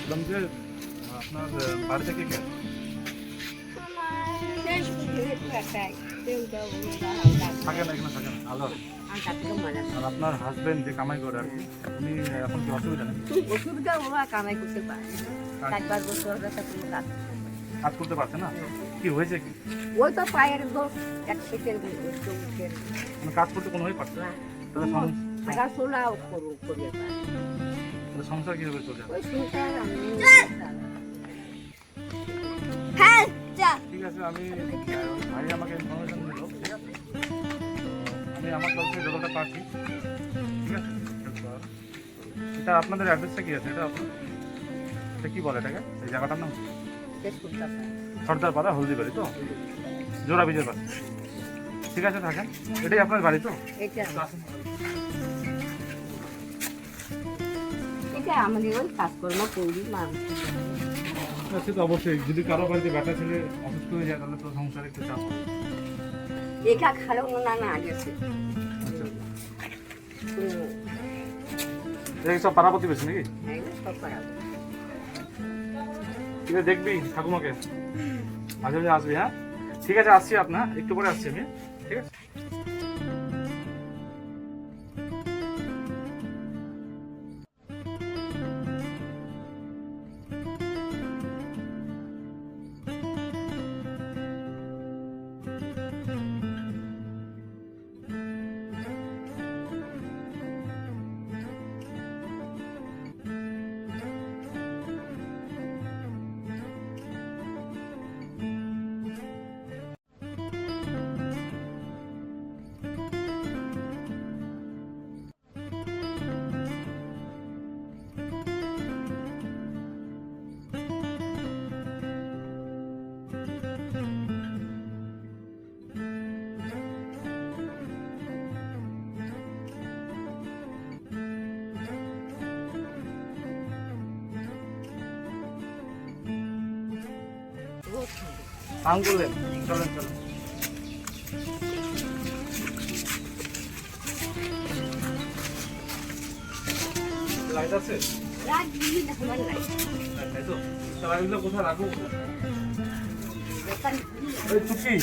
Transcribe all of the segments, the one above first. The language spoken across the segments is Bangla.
বললাম যে আপনার বাড়ি থেকে কে থাকেন এখানে থাকেন আলো আর আপনার হাজবেন্ড যে কামাই করে আর কি উনি এখন কি অসুবিধা নেই অসুবিধা ওরা কামাই করতে পারে কাজবার করতে হবে তা কোনো কাজ কাজ করতে পারছে না কি হয়েছে কি ওই তো পায়ের দোষ এক সেকেন্ড মানে কাজ করতে কোনোভাবেই পারছে না তাহলে হাঁটাচলাও করিয়ে পারে তাহলে সংসার কীভাবে চলছে ওই সংসার আমি ঠিক আছে আমি ভাই আমাকে ইনফরমেশন দিল ঠিক আছে আমি আমার তরফ থেকে যতটা পাচ্ছি ঠিক আছে এটা আপনাদের অ্যাড্রেসটা কি আছে এটা আপনার এটা কী বলে এটাকে এই জায়গাটার নাম সর্দারপাড়া হলদিবাড়ি তো জোড়া বীজের পাশে ঠিক আছে থাকেন এটাই আপনার বাড়ি তো এটা আমাদের ওই কাজকর্ম করি মানুষ সে তো অবশ্যই যদি কারো বাড়িতে ব্যাটা ছেলে অসুস্থ হয়ে যায় তাহলে তো সংসারে একটু চাপ হবে একা খারাপ না গেছে আচ্ছা এই সব পাড়া প্রতিবেশী নাকি সব পারাবো ঠিক আছে দেখবি ঠাকুমাকে মাঝে মাঝে আসবি হ্যাঁ ঠিক আছে আসছি আপনার একটু পরে আসছি আমি ঠিক আছে আঙ্গুলেন চলেন চলেন লাইট আছে তাই তো লাইটগুলো কোথায় রাখবো এই চুপি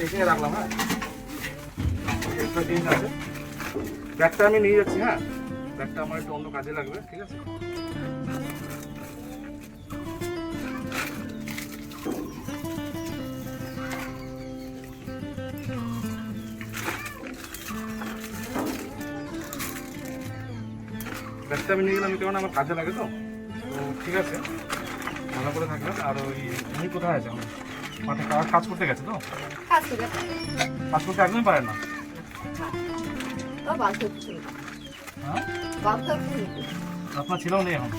এখানে রাখলাম হ্যাঁ একটা জিনিস আছে ব্যাগটা আমি নিয়ে যাচ্ছি হ্যাঁ ব্যাগটা আমার একটু অন্য কাজে লাগবে ঠিক আছে ব্যাগটা আমি নিয়ে গেলাম কেমন আমার কাজে লাগে তো ঠিক আছে ভালো করে থাকবেন আর ওই উনি কোথায় আছে আমার মাঠে কাজ করতে গেছে তো কাজ করতে একদমই পারেন না হ্যাঁ আপনার ছেলেও নেই এখন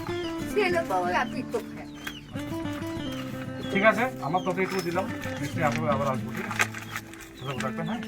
ঠিক আছে আমার তোকে একটু দিলাম নিশ্চয়ই আসবে আবার আসবো ঠিক আছে ভালো থাকবেন হ্যাঁ